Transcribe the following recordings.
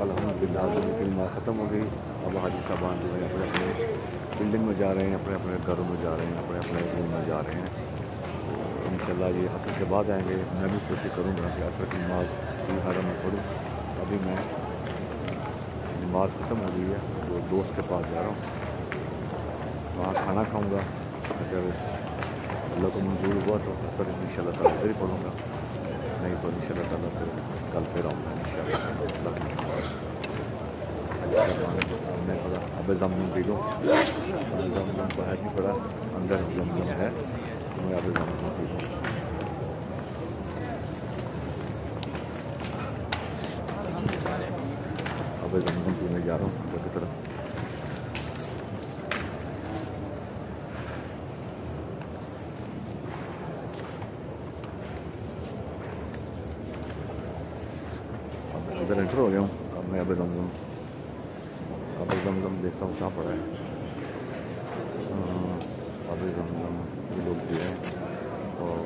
अल्हम्दुलिल्लाह ख़त्म हो गई। अब हाजी साहबान जो है अपने अपने बिल्डिंग में जा रहे हैं, अपने अपने घरों में जा रहे हैं, अपने अपने रूम में जा रहे हैं। तो इंशाल्लाह ये असर के बाद आएंगे। मैं भी कोशिश करूँगा कि असर की नमाज भी हरम में पढ़ूँ। अभी मैं नमाज ख़त्म हो गई है तो दोस्त के पास जा रहा हूँ, वहाँ खाना खाऊँगा। अगर अल्लाह को मंजूर हुआ तो असर इंशाल्लाह ताला फिर पढ़ूँगा, नहीं तो इंशाल्लाह ताला फिर कल फिर आऊँगा इंशाल्लाह। मैं पड़ा अब जमजम पी लूँ, जमजम बाहर नहीं पड़ा, अंदर जमजम है तो मैं अब जमजम पी लूँ। अब जमजम पीने जा रहा हूँ ऊपर की तरफ। इधर एंटर हो गया हूँ। अब मैं अब जमजम देखता हूँ कहाँ पड़ा है। अब जमजम ये लोग भी हैं और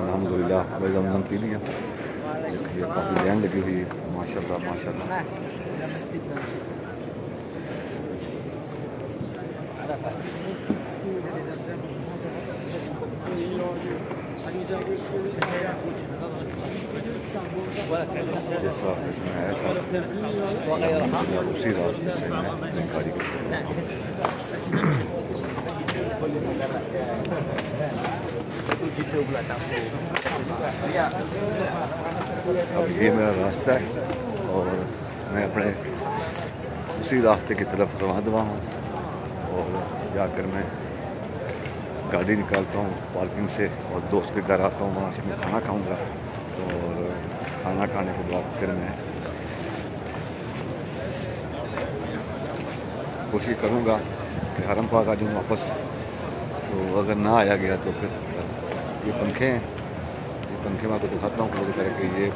अल्हम्दुलिल्लाह भाई जमजम पी लिया। देखिए काफ़ी लाइन लगी हुई है माशाल्लाह माशाल्लाह। जिस रास्ते से मैं आया था उसी रास्ते से मैं अपनी गाड़ी को अब ये मेरा रास्ता है और मैं अपने उसी रास्ते की तरफ रवाना हूँ। और जाकर मैं गाड़ी निकालता हूँ पार्किंग से और दोस्त के घर आता हूँ, वहाँ से मैं खाना खाऊँगा। और खाना खाने के बाद फिर मैं कोशिश करूँगा कि हरम पाक आ जाऊँ वापस। तो अगर ना आया गया तो फिर ये पंखे हैं, ये पंखे मैं आपको दिखाता हूँ पूरी तरह के। ये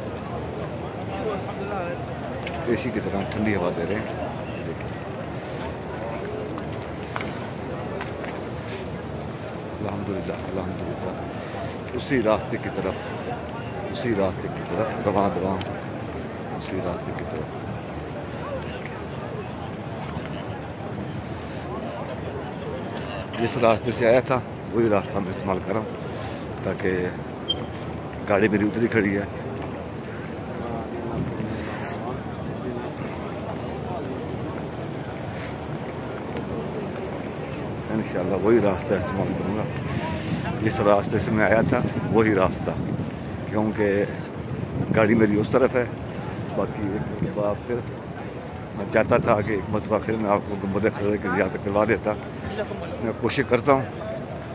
एसी की तरह ठंडी हवा दे रहे हैं। देखिए अल्हम्दुलिल्लाह अल्हम्दुलिल्लाह उसी रास्ते की तरफ रवाना उसी रास्ते की तरफ। जिस रास्ते से आया था वही रास्ता मैं इस्तेमाल कर रहा हूँ ताकि गाड़ी मेरी उधर ही खड़ी है। इंशाल्लाह वही रास्ता इस्तेमाल करूँगा। जिस रास्ते से मैं आया था वही रास्ता, क्योंकि गाड़ी मेरी उस तरफ है बाकी एक मरतबा फिर मैं चाहता था कि एक मरतबा फिर मैं आपको गुंबद खज़रा की ज़ियारत करवा देता। मैं कोशिश करता हूँ,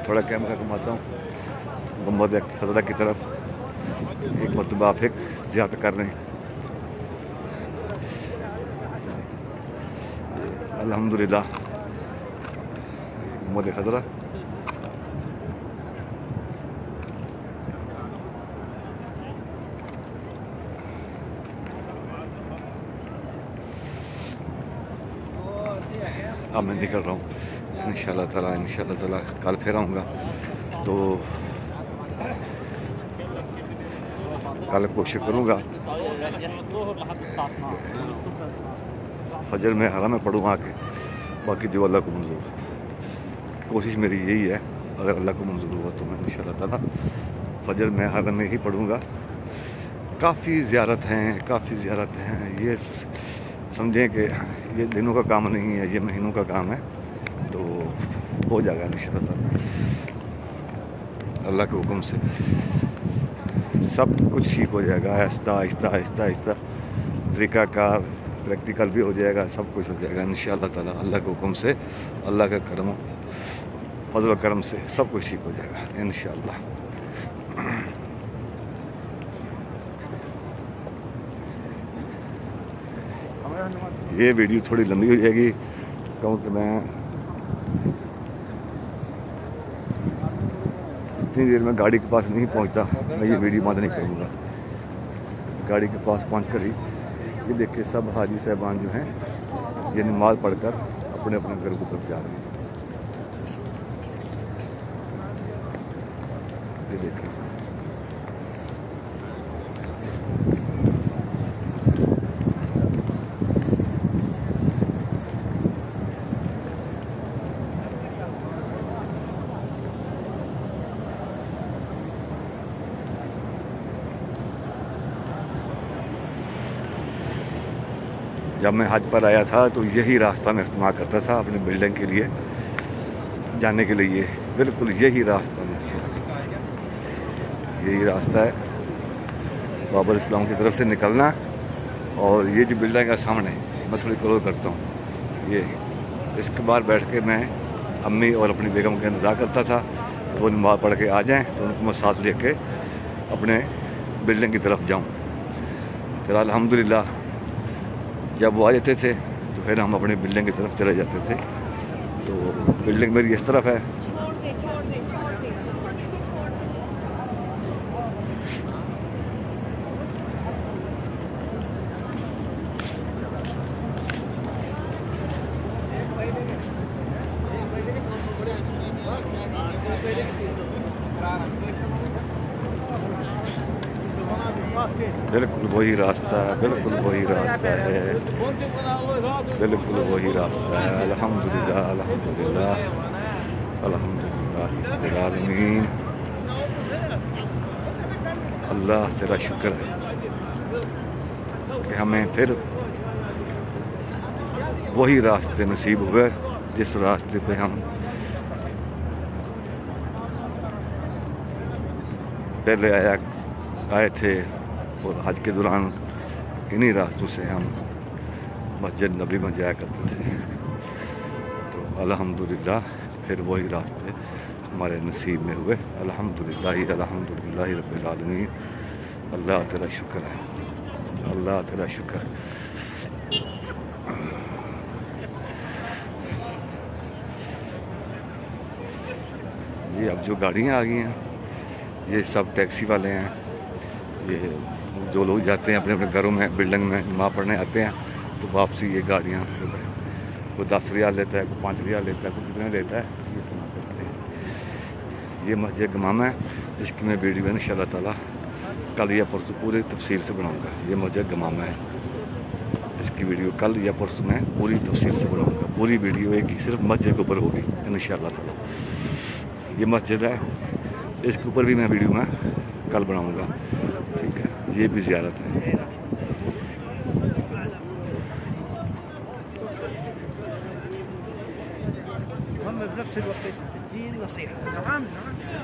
थोड़ा कैमरा घुमाता हूँ गुंबद खज़रा की तरफ, एक मरतबा आप एक ज़ियारत कर रहे हैं। अल्हम्दुलिल्लाह गुंबद खज़रा। अब मैं निकल रहा हूँ इंशाअल्लाह ताला कल फिर आऊँगा। तो कल कोशिश करूँगा फजर में हरा में पढ़ूँ आके, बाकी जो अल्लाह को मंजूर, कोशिश मेरी यही है। अगर अल्लाह को मंजूर हुआ तो मैं इंशाअल्लाह ताला फजर में हरा में ही पढ़ूँगा। काफ़ी ज़ियारत हैं, ये समझें कि ये दिनों का काम नहीं है, ये महीनों का काम है। तो हो जाएगा इंशाअल्लाह ताला अल्लाह के हुक्म से, सब कुछ ठीक हो जाएगा। आहिस्ता आहिस्ता तरीक़ाकार प्रैक्टिकल भी हो जाएगा, सब कुछ हो जाएगा इंशाअल्लाह ताला अल्लाह के हुक्म से, अल्लाह के करम फजल करम से सब कुछ ठीक हो जाएगा इंशाअल्लाह। ये वीडियो थोड़ी लंबी हो जाएगी क्योंकि मैं इतनी देर में गाड़ी के पास नहीं पहुंचता, मैं ये वीडियो बंद नहीं करूँगा। गाड़ी के पास पहुंचकर ही ये देखिए सब हाजी साहबान जो हैं ये नमाज पढ़कर अपने अपने घर की तरफ जा रहे हैं। ये देखिए जब मैं हज पर आया था तो यही रास्ता मैं इस्तेमाल करता था अपनी बिल्डिंग के लिए जाने के लिए। बिल्कुल यही रास्ता यही रास्ता है बाबर इस्लाम की तरफ से निकलना। और ये जो बिल्डिंग है सामने, मैं थोड़ी क्लोज करता हूँ, ये इसके बाद बैठ के मैं अम्मी और अपनी बेगम का इंतज़ार करता था तो वो नमाज़ पढ़ के आ जाएँ तो उनको मैं साथ लेके अपने बिल्डिंग की तरफ जाऊँ। फिर अल्हम्दुलिल्लाह जब वो आ जाते थे तो फिर हम अपनी बिल्डिंग की तरफ चले जाते थे। तो बिल्डिंग मेरी इस तरफ है। बिल्कुल वही रास्ता है, बिल्कुल वही रास्ता है, बिल्कुल वही रास्ता है। अल्हम्दुलिल्लाह अल्हम्दुलिल्लाह अल्हम्दुलिल्लाह रब्बिल आलमीन। अल्लाह तेरा शुक्र है कि हमें फिर वही रास्ते नसीब हुए जिस रास्ते पे हम पहले आए थे। और हज के दौरान इन्हीं रास्तों से हम मस्जिद नबी में जाया करते थे। तो अल्हम्दुलिल्लाह फिर वही रास्ते हमारे नसीब में हुए। अल्हम्दुलिल्लाह रब्बिल आलमीन। अल्लाह तेरा शुक्र है, अल्लाह तेरा शुक्र है। ये अब जो गाड़ियाँ आ गई हैं ये सब टैक्सी वाले हैं। ये जो लोग जाते हैं अपने अपने घरों में बिल्डिंग में नमाज़ पढ़ने आते हैं तो वापसी ये गाड़ियाँ कोई 10 रियाल लेता है, कोई 5 रियाल लेता है, कोई कितने लेता है ये इस्तेमाल करते हैं। ये मस्जिद गमामा है, इसकी मैं वीडियो इंशाअल्लाह ताला कल या परसों पूरी तफसील से बनाऊँगा। ये मस्जिद गमामा है, इसकी वीडियो कल या परसों में पूरी तफसील से बनाऊँगा। पूरी वीडियो एक ही सिर्फ मस्जिद के ऊपर होगी इंशाअल्लाह ताला। ये मस्जिद है, इसके ऊपर भी मैं वीडियो में कल बनाऊँगा, ठीक है। ये भी ज़ियारत है।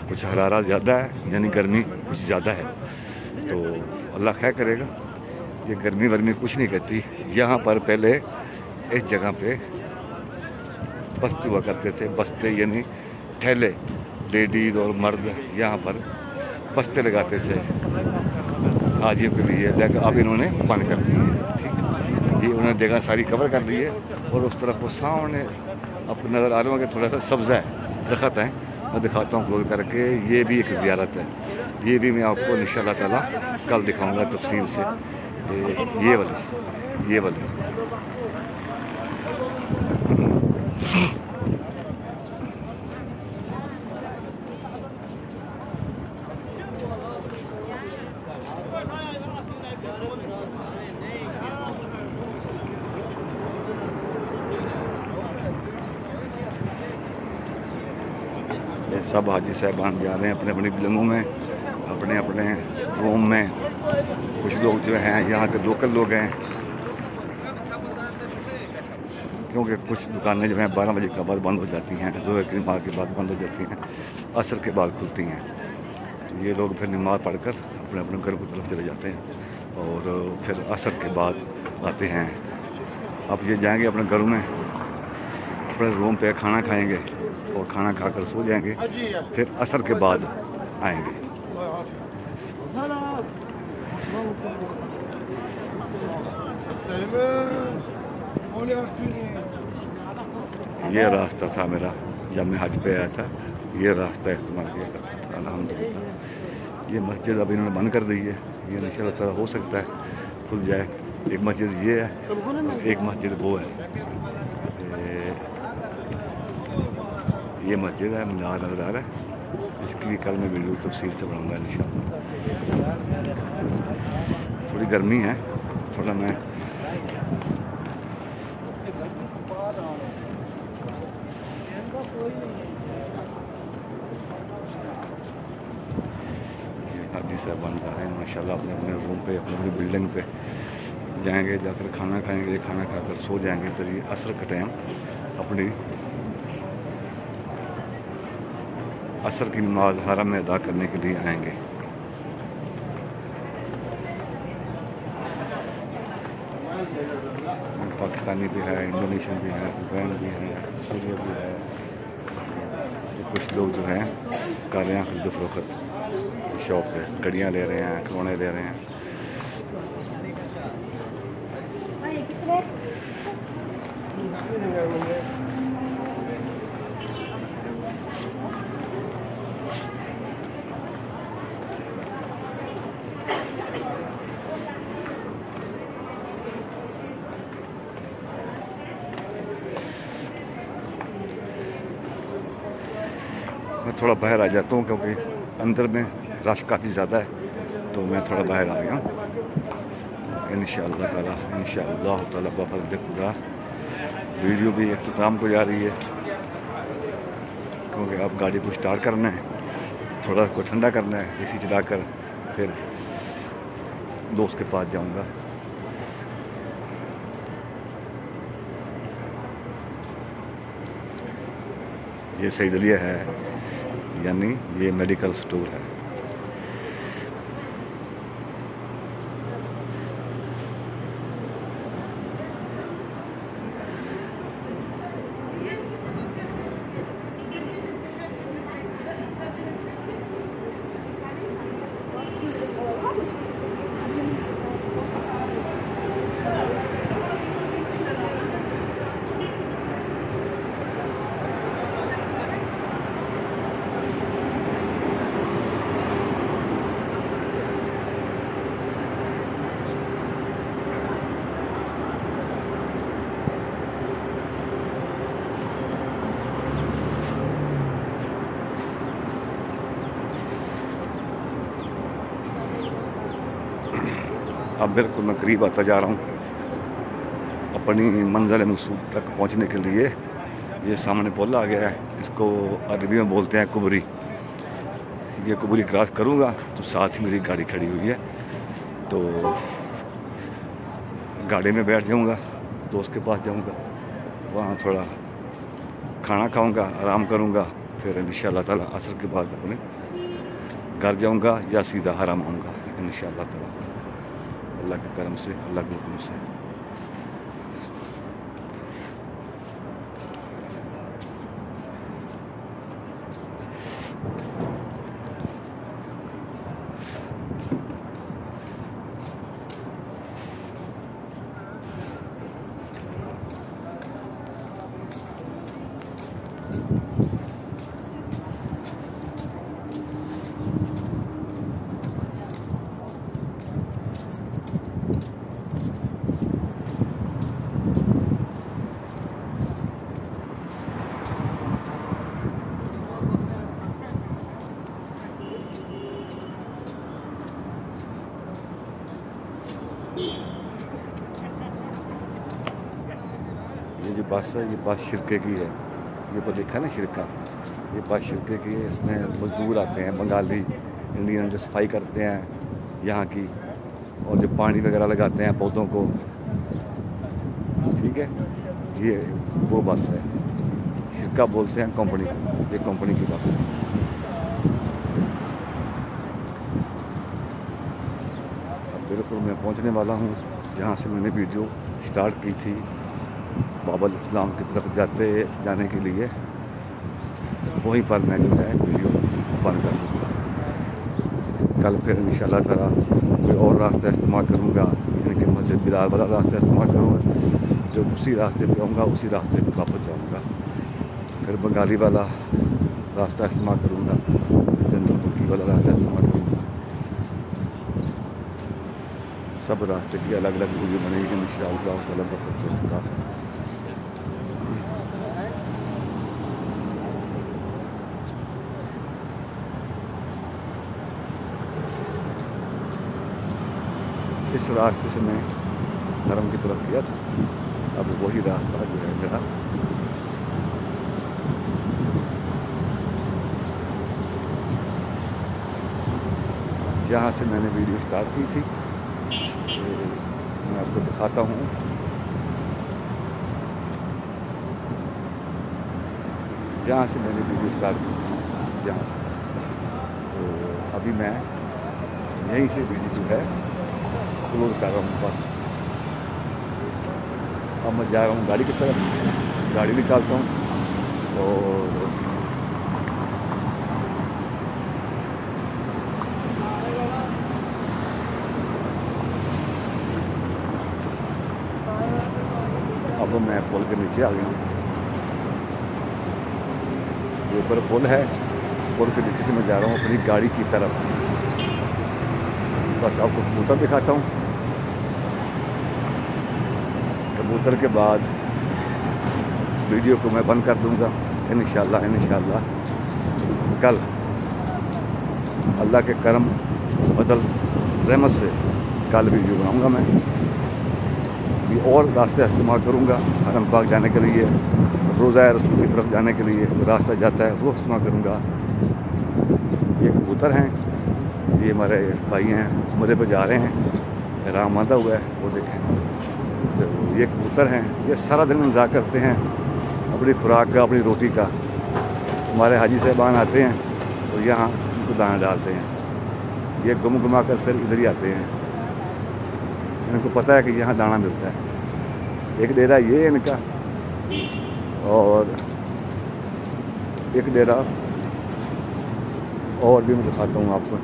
कुछ हरारा ज़्यादा है यानी गर्मी कुछ ज़्यादा है, तो अल्लाह खैर करेगा। ये गर्मी वर्मी कुछ नहीं करती। यहाँ पर पहले इस जगह पे बस्ते हुआ करते थे, बस्ते यानी ठेले, लेडीज और मर्द यहाँ पर बस्ते लगाते थे हाजियों के लिए, लेकिन अब इन्होंने बंद कर दी है। ठीक है, ये उन्होंने जगह सारी कवर कर ली है और उस तरफ वो सामने आपको नज़र आ रहा होगा कि थोड़ा सा सब्ज़ा है, दरख्त है, मैं दिखाता हूँ क्लोज करके। ये भी एक ज़ियारत है, ये भी मैं आपको इंशाअल्लाह ताला कल दिखाऊंगा तफसील से। ये वाली ये सब हाजी साहबान जा रहे हैं अपने अपनी बिल्डिंगों में, अपने अपने रूम में। कुछ लोग जो हैं यहाँ के लोकल लोग हैं, क्योंकि कुछ दुकानें जो हैं 12 बजे के बाद बंद हो जाती हैं, 2 की नमाज के बाद बंद हो जाती हैं, असर के बाद खुलती हैं। तो ये लोग फिर नमाज पढ़कर अपने अपने घर की तरफ चले जाते हैं और फिर असर के बाद आते हैं। अब ये जाएंगे अपने घरों में, अपने रूम पे खाना खाएंगे और खाना खाकर सो जाएंगे, फिर असर के बाद आएंगे। ये रास्ता था मेरा जब मैं हज पे आया था, ये रास्ता इस्तेमाल किया करता था। अल्हम्दुलिल्लाह ये मस्जिद अब इन्होंने बंद कर दी है, ये इंशाअल्लाह ताला हो सकता है खुल जाए। एक मस्जिद ये है, एक मस्जिद वो है। ये मस्जिद है, मीनार नज़र आ रहा है, इसकी कल मैं वीडियो तफसील से बनाऊँगा इंशाअल्लाह। थोड़ी गर्मी है, थोड़ा मैं हाजी साहब बन रहे हैं माशाल्लाह, अपने अपने रूम पे, अपने अपनी बिल्डिंग पे जाएंगे, जाकर खाना खाएंगे, खाना खाकर सो जाएंगे। फिर ये असर का टाइम अपनी असर की नमाज हरम में अदा करने के लिए आएंगे। पाकिस्तानी भी है, इंडोनेशियन भी है, अफगान भी है, सूरिया भी है। कुछ लोग जो हैं कर रहे हैं खरीद फरोख्त शॉप पे, घड़ियाँ ले रहे हैं, खिलौने ले रहे हैं। मैं थोड़ा बाहर आ जाता हूँ क्योंकि अंदर में रश काफ़ी ज़्यादा है, तो मैं थोड़ा बाहर आ गया हूँ। इंशाअल्लाह ताला बफज़ल खुदा वीडियो भी इख्तिताम को जा रही है, क्योंकि अब गाड़ी को स्टार्ट करना है, थोड़ा को ठंडा करना है, एसी चलाकर फिर दोस्त के पास जाऊँगा। ये सईदलिया है, यानी ये मेडिकल स्टोर है। अब बिल्कुल मैं करीब आता जा रहा हूँ अपनी मंजिल मकसूद तक पहुँचने के लिए। ये सामने पुल आ गया है, इसको अरबी में बोलते हैं कुबरी। ये कुबरी क्रॉस करूँगा तो साथ ही मेरी गाड़ी खड़ी हुई है, तो गाड़ी में बैठ जाऊँगा, दोस्त के पास जाऊँगा, वहाँ थोड़ा खाना खाऊँगा, आराम करूँगा, फिर इंशाअल्लाह ताला असर के बाद अपने घर जाऊँगा या सीधा हरम आऊँगा इंशाअल्लाह ताला। अल्लाह के करम से, अल्लाह के हुक्म से। ये जो बस है, ये बस शिरके की है। ये पर लिखा है ना शिरका, ये बस शिरके की है। इसमें मजदूर आते हैं, बंगाली इंडियन, जो सफाई करते हैं यहाँ की, और जो पानी वगैरह लगाते हैं पौधों को। ठीक है, ये वो बस है, शिरका बोलते हैं कंपनी को। ये कंपनी की बस है। अब बिल्कुल मैं पहुँचने वाला हूँ जहाँ से मैंने वीडियो स्टार्ट की थी, बाबल इस्लाम की तरफ जाने के लिए। वहीं पर मैं जो है वीडियो बंद कर दूँगा। कल फिर इंशाल्लाह ताला कोई और रास्ता इस्तेमाल करूँगा, यानी कि मस्जिद बिलाल वाला रास्ता इस्तेमाल करूँगा। जो उसी रास्ते पे आऊँगा उसी रास्ते पे वापस जाऊँगा। फिर बंगाली वाला रास्ता इस्तेमाल करूँगा, जंदुकी वाला रास्ता इस्तेमाल करूँगा। सब रास्ते की अलग अलग वीडियो बनेगी इंशाअल्लाह ताला। इस रास्ते से मैं नरम की तरफ गया था, अब वही रास्ता जो है मेरा जहाँ से मैंने वीडियो स्टार्ट की थी। मैं आपको दिखाता हूँ। जहाँ से मैंने वीडियो स्टार्ट की थी, जहाँ से, तो अभी मैं यहीं से वीडियो जो है क्लोज कर रहा हूँ बस। अब मैं जा रहा हूँ गाड़ी की तरफ, गाड़ी निकालता हूँ और अब मैं पुल के नीचे आ गया हूँ। ये ऊपर पुल है, पुल के नीचे से मैं जा रहा हूँ अपनी गाड़ी की तरफ। बस आपको कबूतर दिखाता हूँ। कबूतर के बाद वीडियो को मैं बंद कर दूँगा इंशाअल्लाह। कल अल्लाह के करम बदल रहमत से कल वीडियो बनाऊँगा। मैं भी और रास्ते इस्तेमाल करूँगा हरम पाक जाने के लिए, रोज़ा रसूल की तरफ जाने के लिए जो रास्ता जाता है वो इस्तेमाल करूँगा। ये कबूतर हैं, ये हमारे भाई हैं, उम्रे पे जा रहे हैं, एहराम बांधा हुआ है, वो देखें। तो ये कबूतर हैं, ये सारा दिन इंतज़ार करते हैं अपनी खुराक का, अपनी रोटी का। हमारे हाजी साहबान आते हैं तो यहाँ उनको दाना डालते हैं। ये घुमा कर फिर इधर ही आते हैं। इनको पता है कि यहाँ दाना मिलता है। एक डेरा ये है इनका, और एक डेरा और भी मैं दिखाता हूँ आपको।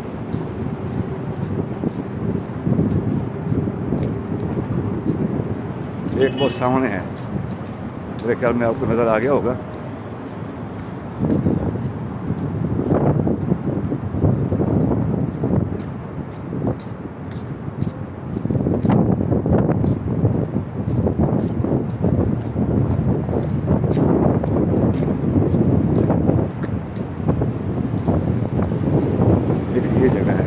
एक बहुत सामने है, मेरे ख्याल में आपको नज़र आ गया होगा। ये जगह है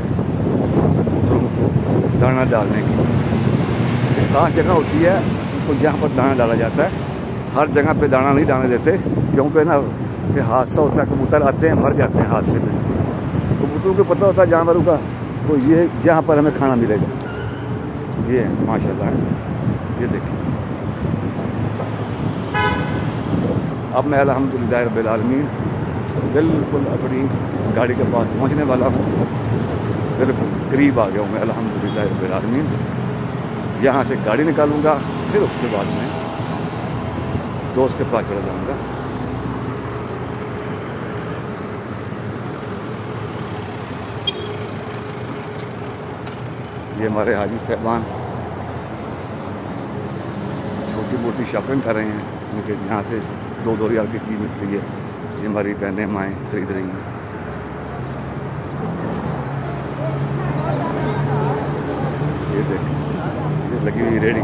दाना डालने की। खास जगह होती है तो जहाँ पर दाना डाला जाता है। हर जगह पे दाना नहीं डालने देते, क्योंकि ना कि हादसा होता है, कबूतर आते हैं मर जाते हैं हादसे में। कबूतरों को पता होता है जानवरों का, तो ये यहाँ पर हमें खाना मिलेगा। ये माशाल्लाह है, ये देखिए। अब मैं अल्हम्दुलिल्लाह रब्बिल आलमीन बिल्कुल अपनी गाड़ी के पास पहुँचने वाला हूँ। बिल्कुल करीब आ गया हूँ मैं अल्हम्दुलिल्लाह रब्बिल आलमीन। यहाँ से गाड़ी निकालूंगा, फिर उसके बाद मैं दोस्त के पास चला जाऊंगा। ये हमारे हाजी साहबान छोटी मोटी शॉपिंग कर रहे हैं, क्योंकि यहाँ से 2-2 रियाल की चीज़ मिलती है। ये हमारी बहनें माएँ खरीद रही हैं। ये देखिए, ये लगी हुई रेडी।